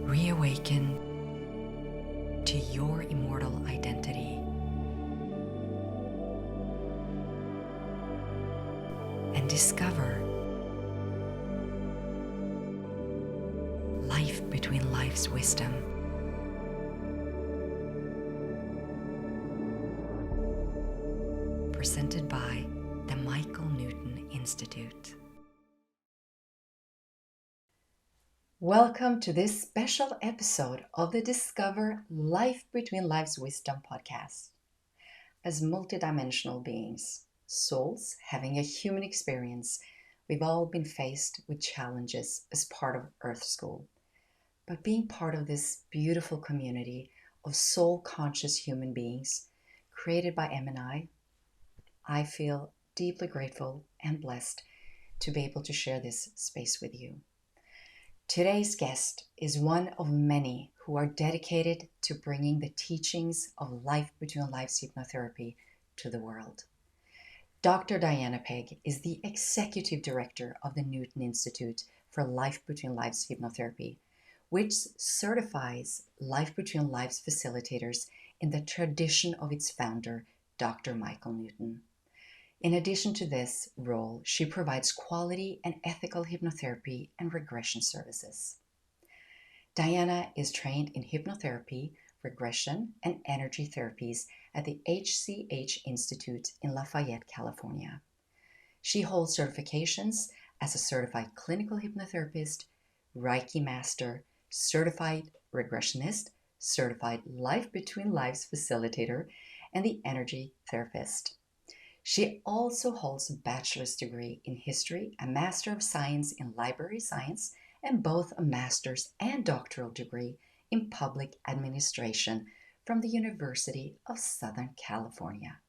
Reawaken to your immortal identity and discover life between life's wisdom. Presented by the Michael Newton Institute. Welcome to this special episode of the Discover Life Between Life's Wisdom podcast. As multidimensional beings, souls having a human experience, we've all been faced with challenges as part of Earth School. But being part of this beautiful community of soul-conscious human beings created by MNI, I feel deeply grateful and blessed to be able to share this space with you. Today's guest is one of many who are dedicated to bringing the teachings of Life Between Lives hypnotherapy to the world. Dr. Diana Paque is the Executive Director of the Newton Institute for Life Between Lives hypnotherapy, which certifies Life Between Lives facilitators in the tradition of its founder, Dr. Michael Newton. In addition to this role, she provides quality and ethical hypnotherapy and regression services. Diana is trained in hypnotherapy, regression, and energy therapies at the HCH Institute in Lafayette, California. She holds certifications as a certified clinical hypnotherapist, Reiki master, certified regressionist, certified Life Between Lives facilitator, and the energy therapist. She also holds a bachelor's degree in history, a master of science in library science, and both a master's and doctoral degree in public administration from the University of Southern California.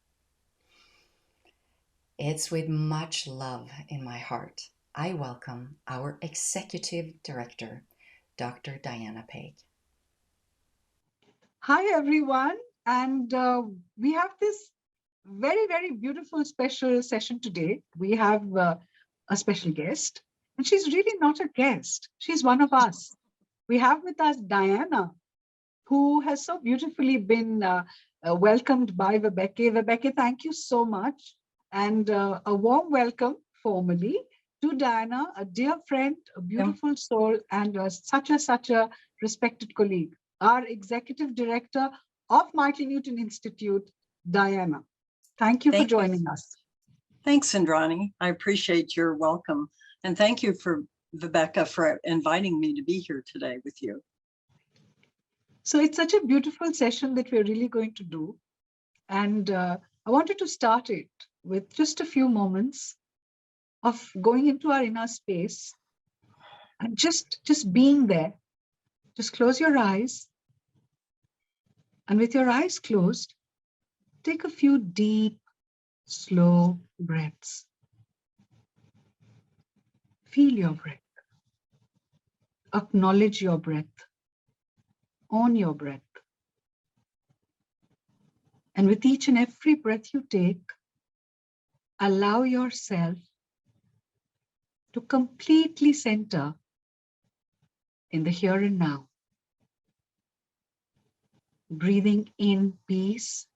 It's with much love in my heart I welcome our Executive Director, Dr. Diana Paque. Hi, everyone. And we have this very, very beautiful special session today. We have a special guest, and she's really not a guest. She's one of us. We have with us Diana, who has so beautifully been welcomed by Vibecke. Vibecke, thank you so much. And a warm welcome formally to Diana, a dear friend, a beautiful soul, and such a respected colleague, our Executive Director of Michael Newton Institute, Diana. Thank you for joining us. Thanks, Indrani. I appreciate your welcome. And thank you for Vibecke for inviting me to be here today with you. So it's such a beautiful session that we're really going to do. And I wanted to start it with just a few moments of going into our inner space and just being there. Just close your eyes. And with your eyes closed, take a few deep, slow breaths. Feel your breath. Acknowledge your breath. Own your breath. And with each and every breath you take, allow yourself to completely center in the here and now. Breathing in peace,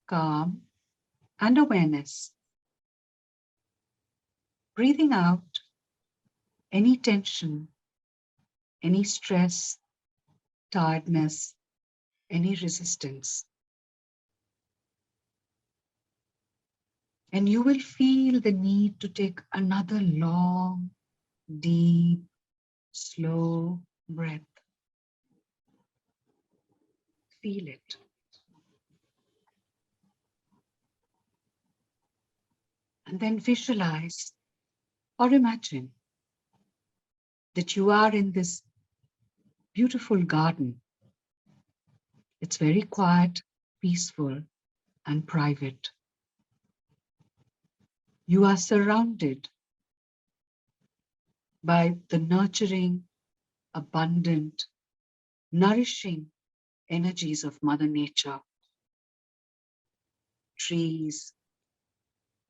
calm, and awareness. Breathing out any tension, any stress, tiredness, any resistance. And you will feel the need to take another long, deep, slow breath. Feel it. And then visualize or imagine that you are in this beautiful garden. It's very quiet, peaceful, and private. You are surrounded by the nurturing, abundant, nourishing energies of Mother Nature. Trees,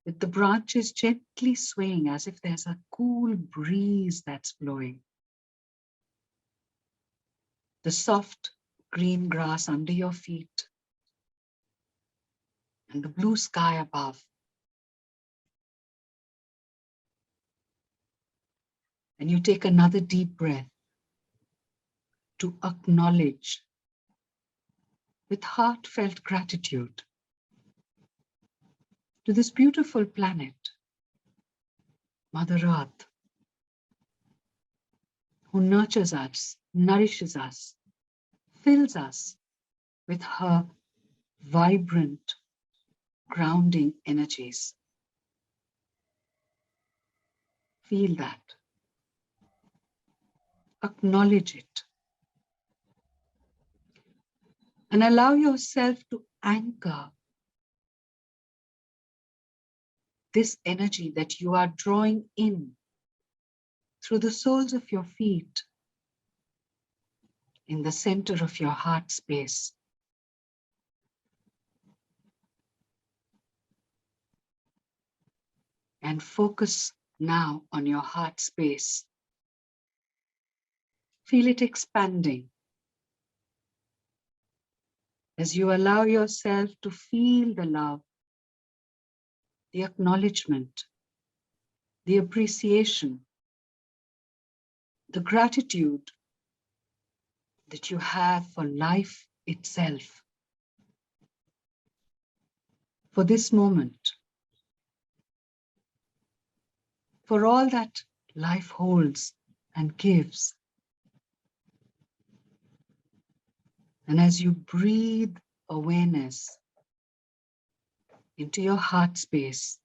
with the branches gently swaying as if there's a cool breeze that's blowing. the soft green grass under your feet, and the blue sky above. And you take another deep breath to acknowledge with heartfelt gratitude to this beautiful planet, Mother Earth, who nurtures us, nourishes us, fills us with her vibrant, grounding energies. Feel that. Acknowledge it. And allow yourself to anchor this energy that you are drawing in through the soles of your feet in the center of your heart space. And focus now on your heart space. Feel it expanding as you allow yourself to feel the love, the acknowledgement, the appreciation, the gratitude that you have for life itself, for this moment, for all that life holds and gives. And as you breathe awareness into your heart space,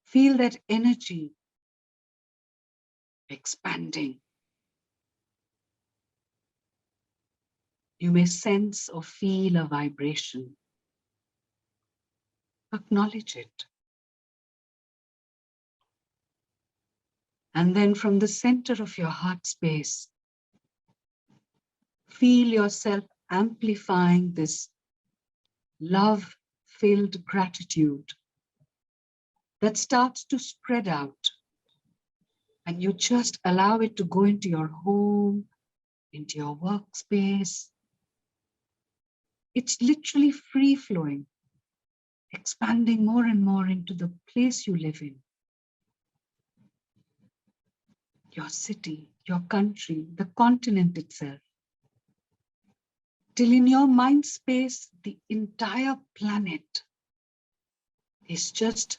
feel that energy expanding. You may sense or feel a vibration. Acknowledge it. And then from the center of your heart space, feel yourself amplifying this love-filled gratitude that starts to spread out. And you just allow it to go into your home, into your workspace. It's literally free-flowing, expanding more and more into the place you live in, your city, your country, the continent itself. Till in your mind space, the entire planet is just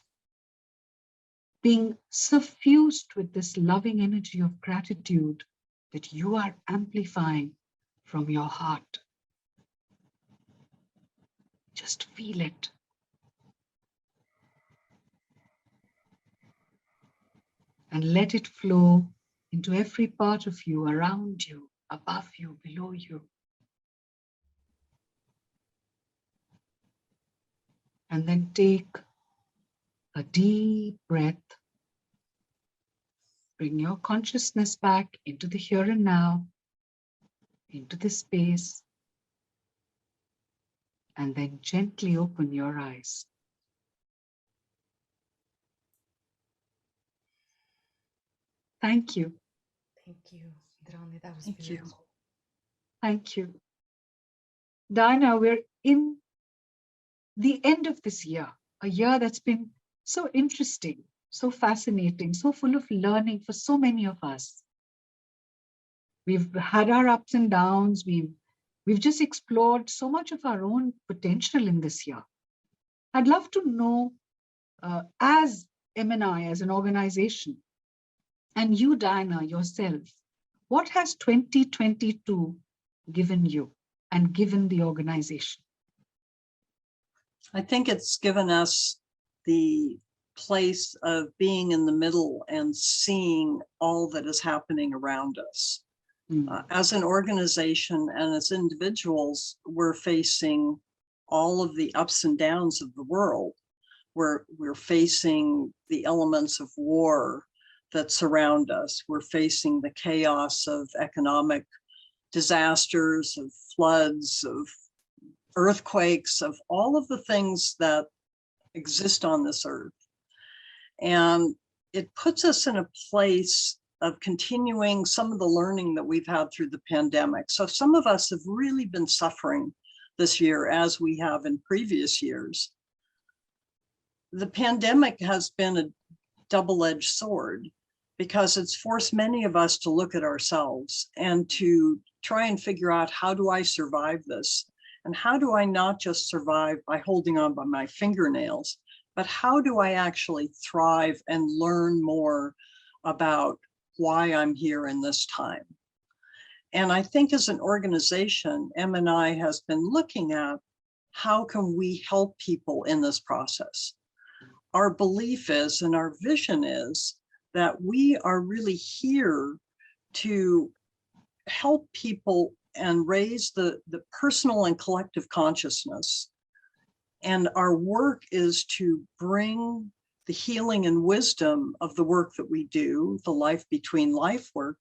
being suffused with this loving energy of gratitude that you are amplifying from your heart. Just feel it. And let it flow into every part of you, around you, above you, below you. And then take a deep breath. Bring your consciousness back into the here and now, into the space, and then gently open your eyes. Thank you. Thank you, Indrani. That was Thank you. beautiful. Thank you. Diana, we're in the end of this year, a year that's been so interesting, so fascinating, so full of learning for so many of us. We've had our ups and downs. We've just explored so much of our own potential in this year. I'd love to know, as MNI, as an organization, and you, Diana, yourself, what has 2022 given you and given the organization? I think it's given us the place of being in the middle and seeing all that is happening around us. As an organization and as individuals, we're facing all of the ups and downs of the world. We're facing the elements of war that surround us. We're facing the chaos of economic disasters, of floods, of earthquakes, of all of the things that exist on this earth. And it puts us in a place of continuing some of the learning that we've had through the pandemic. So some of us have really been suffering this year, as we have in previous years. The pandemic has been a double-edged sword because it's forced many of us to look at ourselves and to try and figure out, how do I survive this? And how do I not just survive by holding on by my fingernails, but how do I actually thrive and learn more about why I'm here in this time? And I think as an organization, MNI has been looking at how can we help people in this process. Our belief is, and our vision is, that we are really here to help people and raise the personal and collective consciousness. And our work is to bring the healing and wisdom of the work that we do, the life between life work,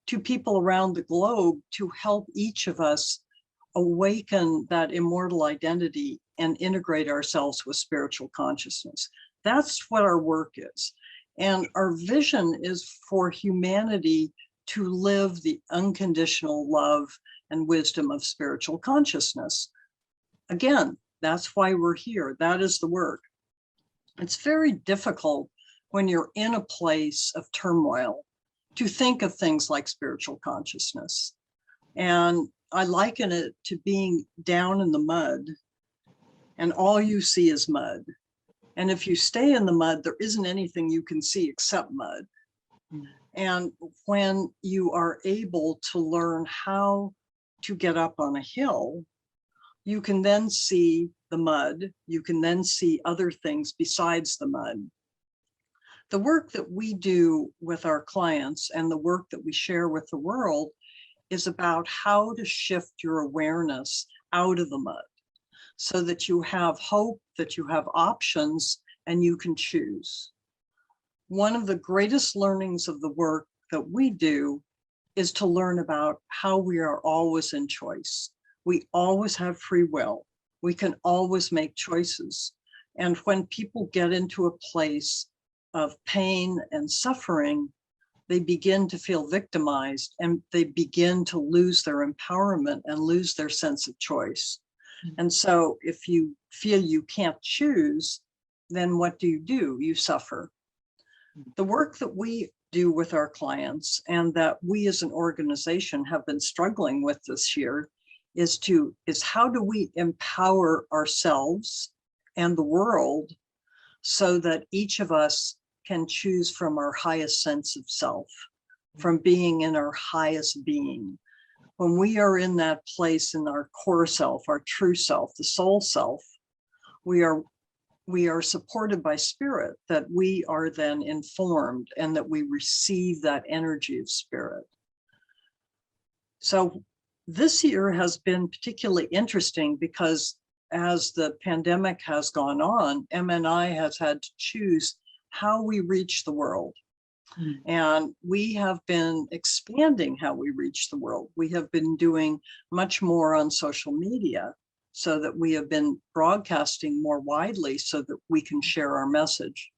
to people around the globe, to help each of us awaken that immortal identity and integrate ourselves with spiritual consciousness. That's what our work is. And our vision is for humanity to live the unconditional love and wisdom of spiritual consciousness. Again, that's why we're here. That is the work. It's very difficult when you're in a place of turmoil to think of things like spiritual consciousness. And I liken it to being down in the mud and all you see is mud. And if you stay in the mud, there isn't anything you can see except mud. And when you are able to learn how to get up on a hill, you can then see the mud. You can then see other things besides the mud. The work that we do with our clients and the work that we share with the world is about how to shift your awareness out of the mud so that you have hope, that you have options, and you can choose. One of the greatest learnings of the work that we do is to learn about how we are always in choice. We always have free will. We can always make choices. And when people get into a place of pain and suffering, they begin to feel victimized and they begin to lose their empowerment and lose their sense of choice. And so if you feel you can't choose, then what do? You suffer. The work that we do with our clients and that we as an organization have been struggling with this year is how do we empower ourselves and the world so that each of us can choose from our highest sense of self, from being in our highest being. When we are in that place in our core self, our true self, the soul self, we are supported by spirit, that we are then informed and that we receive that energy of spirit. So this year has been particularly interesting because as the pandemic has gone on, MNI has had to choose how we reach the world. And we have been expanding how we reach the world. We have been doing much more on social media so that we have been broadcasting more widely so that we can share our message.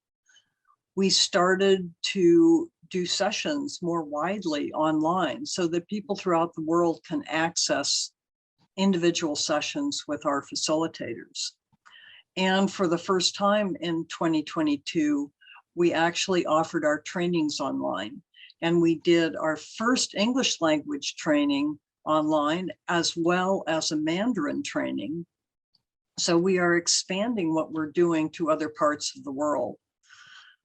We started to do sessions more widely online so that people throughout the world can access individual sessions with our facilitators. And for the first time in 2022, we actually offered our trainings online. And we did our first English language training online, as well as a Mandarin training. So we are expanding what we're doing to other parts of the world.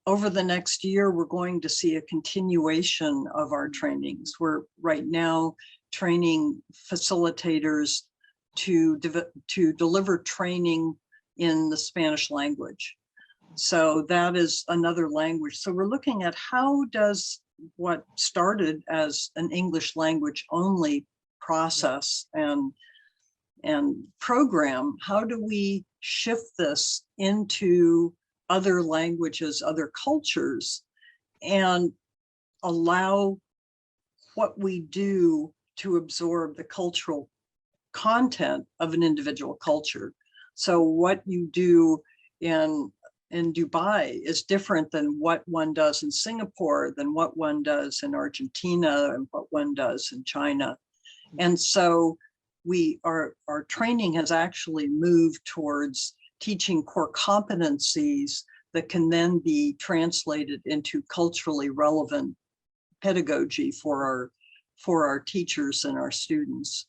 Over the next year, we're going to see a continuation of our trainings. We're right now training facilitators to deliver training in the Spanish language. So that is another language. So we're looking at how does what started as an English language only process and program, how do we shift this into other languages, other cultures, and allow what we do to absorb the cultural content of an individual culture. So what you do in Dubai is different than what one does in Singapore, than what one does in Argentina, and what one does in China. And so our training has actually moved towards teaching core competencies that can then be translated into culturally relevant pedagogy for our teachers and our students.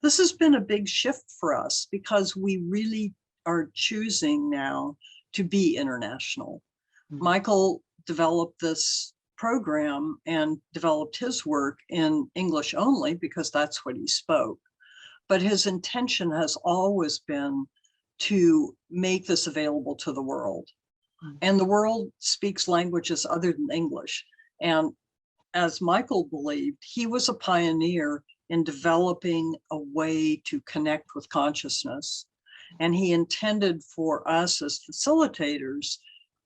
This has been a big shift for us because we really are choosing now to be international. Michael developed this program and developed his work in English only because that's what he spoke. But his intention has always been to make this available to the world. And the world speaks languages other than English. And as Michael believed, he was a pioneer in developing a way to connect with consciousness. And he intended for us as facilitators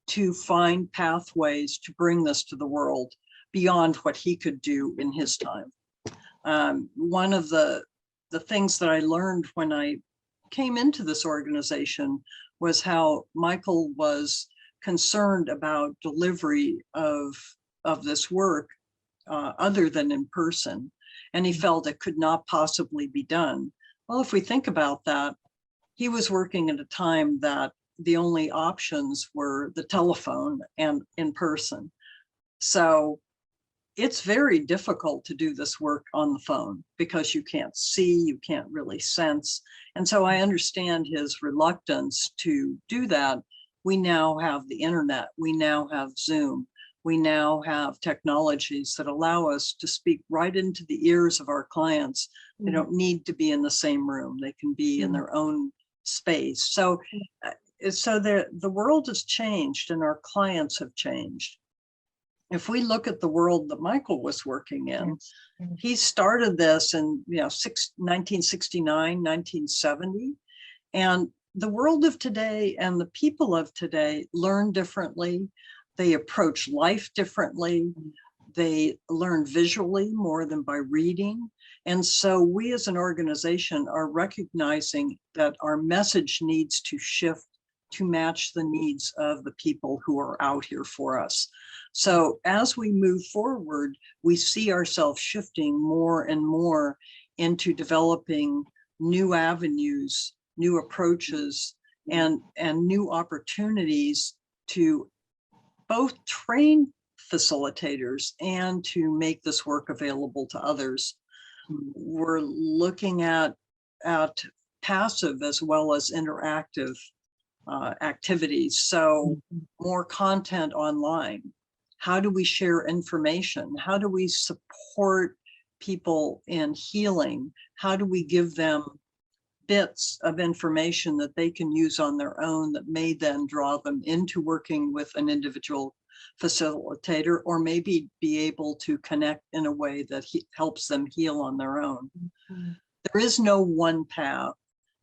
to find pathways to bring this to the world beyond what he could do in his time. One of the things that I learned when I came into this organization was how Michael was concerned about delivery of this work other than in person. And he felt it could not possibly be done. Well, if we think about that, he was working at a time that the only options were the telephone and in person. So it's very difficult to do this work on the phone because you can't see, you can't really sense. And so I understand his reluctance to do that. We now have the internet, we now have Zoom, we now have technologies that allow us to speak right into the ears of our clients. They don't need to be in the same room, they can be in their own space. So the world has changed and our clients have changed. If we look at the world that Michael was working in, he started this in 1969, 1970, and the world of today and the people of today learn differently. They approach life differently. They learn visually more than by reading. And so we as an organization are recognizing that our message needs to shift to match the needs of the people who are out here for us. So as we move forward, we see ourselves shifting more and more into developing new avenues, new approaches, and new opportunities to both train facilitators and to make this work available to others. We're looking at passive as well as interactive activities. So more content online. How do we share information? How do we support people in healing? How do we give them bits of information that they can use on their own that may then draw them into working with an individual facilitator, or maybe be able to connect in a way that helps them heal on their own? There is no one path.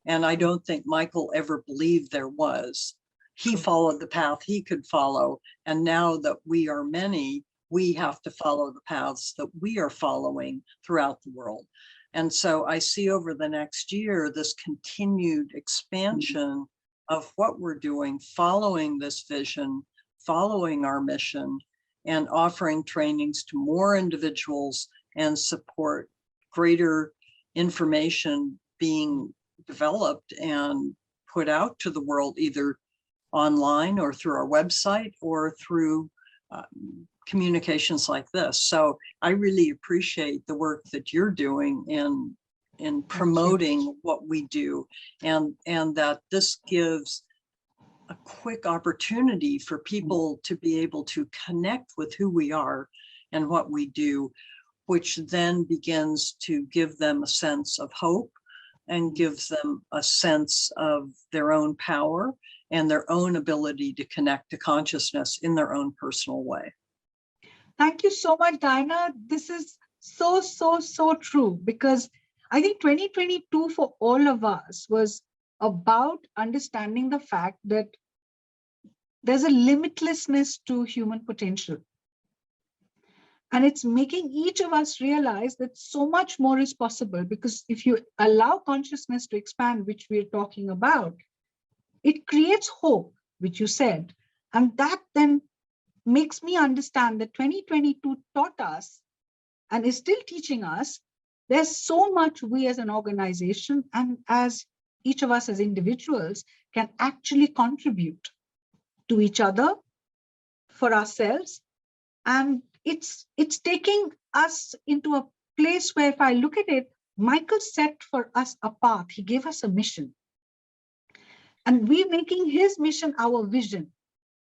And I don't think Michael ever believed there was. He followed the path he could follow. And now that we are many, we have to follow the paths that we are following throughout the world. And so I see over the next year, this continued expansion of what we're doing, following this vision, following our mission, and offering trainings to more individuals and support greater information being developed and put out to the world, either online or through our website or through communications like this. So I really appreciate the work that you're doing in promoting what we do, and that this gives a quick opportunity for people to be able to connect with who we are and what we do, which then begins to give them a sense of hope and gives them a sense of their own power and their own ability to connect to consciousness in their own personal way. Thank you so much, Diana. This is so true, because I think 2022 for all of us was about understanding the fact that there's a limitlessness to human potential. And it's making each of us realize that so much more is possible, because if you allow consciousness to expand, which we're talking about, it creates hope, which you said, And that then makes me understand that 2022 taught us and is still teaching us there's so much we as an organization and as each of us as individuals can actually contribute to each other, for ourselves. And it's taking us into a place where, if I look at it, Michael set for us a path. He gave us a mission. And we're making his mission our vision.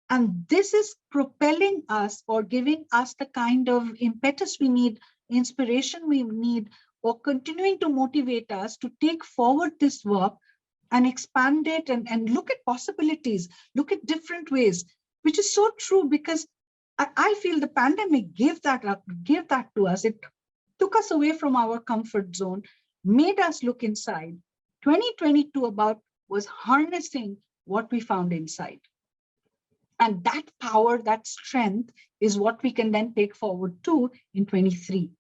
And this is propelling us or giving us the kind of impetus we need, inspiration we need, or continuing to motivate us to take forward this work and expand it and look at possibilities, look at different ways, which is so true because I feel the pandemic gave that to us. It took us away from our comfort zone, made us look inside. 2022 was harnessing what we found inside. And that power, that strength is what we can then take forward to in 23.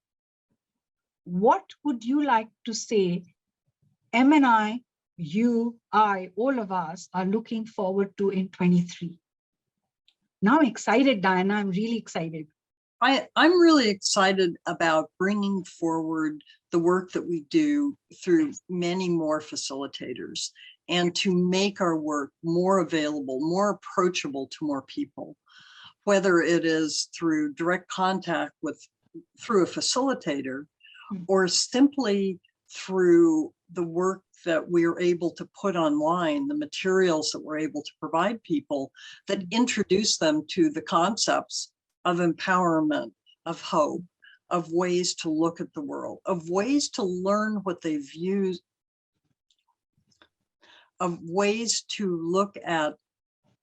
What would you like to say MNI, you, I, all of us are looking forward to in 23? Now I'm excited, Diana. I'm really excited. I'm really excited about bringing forward the work that we do through many more facilitators and to make our work more available, more approachable to more people, whether it is through direct contact through a facilitator or simply through the work that we're able to put online, the materials that we're able to provide people that introduce them to the concepts of empowerment, of hope, of ways to look at the world, of ways to learn what they've used, of ways to look at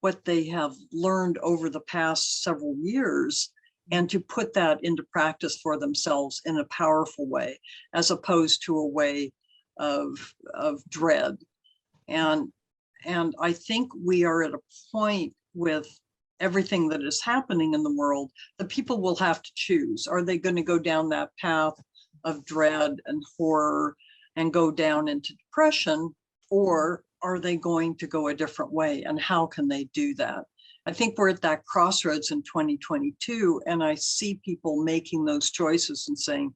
what they have learned over the past several years and to put that into practice for themselves in a powerful way, as opposed to a way of dread. And I think we are at a point with everything that is happening in the world that people will have to choose. Are they going to go down that path of dread and horror and go down into depression, or are they going to go a different way? And how can they do that? I think we're at that crossroads in 2022, and I see people making those choices and saying,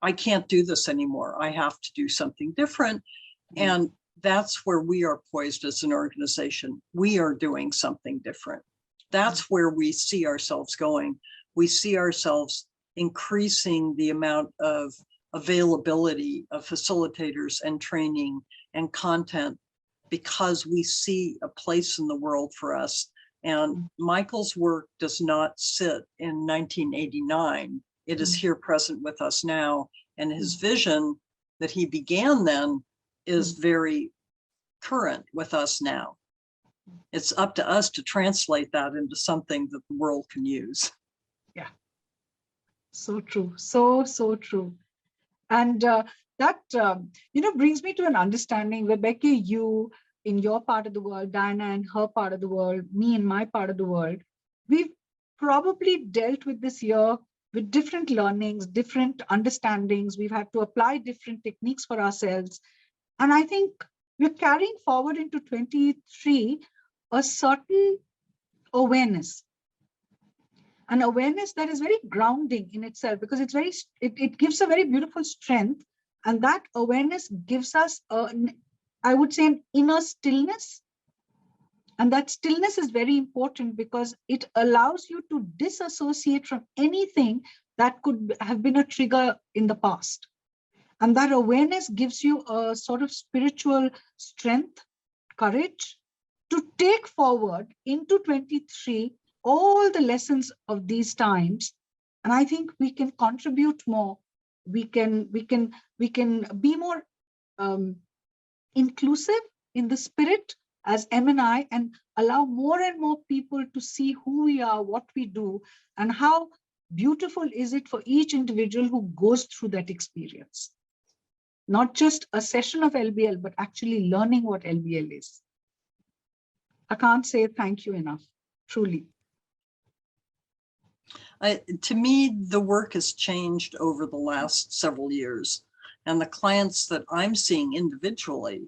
I can't do this anymore. I have to do something different. And that's where we are poised as an organization. We are doing something different. That's where we see ourselves going. We see ourselves increasing the amount of availability of facilitators and training and content because we see a place in the world for us. And Michael's work does not sit in 1989. It is here present with us now. And his vision that he began then is very current with us now. It's up to us to translate that into something that the world can use. Yeah, so true. So true. And that, brings me to an understanding, Vibecke, you in your part of the world, Diana in her part of the world, me in my part of the world, we've probably dealt with this year with different learnings, different understandings. We've had to apply different techniques for ourselves. And I think we're carrying forward into 23 a certain awareness. An awareness that is very grounding in itself, because it gives a very beautiful strength. And that awareness gives us, I would say, an inner stillness. And that stillness is very important because it allows you to disassociate from anything that could have been a trigger in the past. And that awareness gives you a sort of spiritual strength, courage to take forward into 23 all the lessons of these times. And I think we can contribute more. We can be more inclusive in the spirit as MNI and allow more and more people to see who we are, what we do, and how beautiful is it for each individual who goes through that experience. Not just a session of LBL, but actually learning what LBL is. I can't say thank you enough, truly. To me, the work has changed over the last several years. And the clients that I'm seeing individually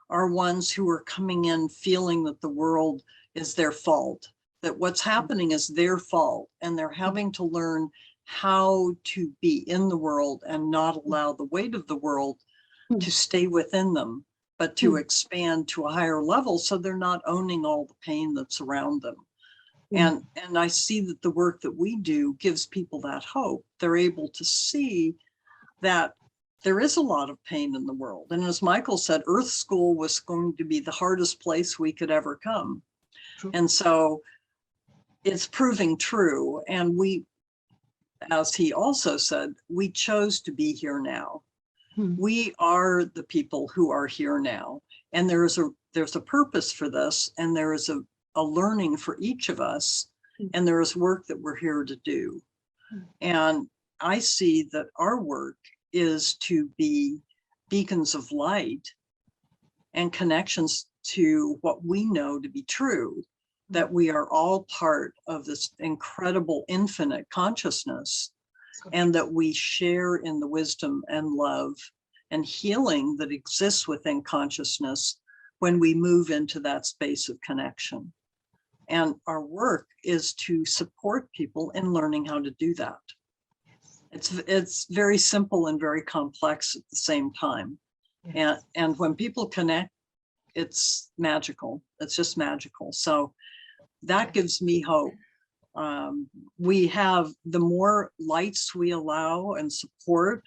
are ones who are coming in feeling that the world is their fault, that what's happening is their fault, and they're having to learn how to be in the world and not allow the weight of the world to stay within them, but to expand to a higher level, so they're not owning all the pain that's around them. And I see that the work that we do gives people that hope. They're able to see that there is a lot of pain in the world. And as Michael said, Earth School was going to be the hardest place we could ever come. True. And so it's proving true. And we, as he also said, we chose to be here now. We are the people who are here now. And there's a purpose for this, and there is a learning for each of us, and there is work that we're here to do. And I see that our work is to be beacons of light and connections to what we know to be true, that we are all part of this incredible infinite consciousness, and that we share in the wisdom and love and healing that exists within consciousness when we move into that space of connection. And our work is to support people in learning how to do that. It's very simple and very complex at the same time. And when people connect, it's magical. It's just magical. So that gives me hope. We have, the more lights we allow and support,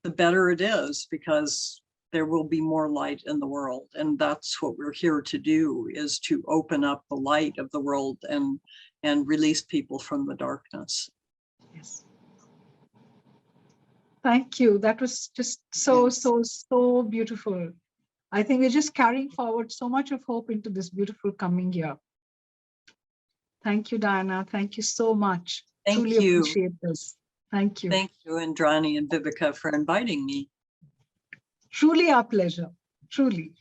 the better it is, because there will be more light in the world. And that's what we're here to do, is to open up the light of the world and release people from the darkness. Yes. Thank you. That was just so beautiful. I think we're just carrying forward so much of hope into this beautiful coming year. Thank you, Diana. Thank you so much. Thank Truly you. appreciate this. Thank you. Thank you, Indrani and Vibecke, for inviting me. Truly our pleasure. Truly.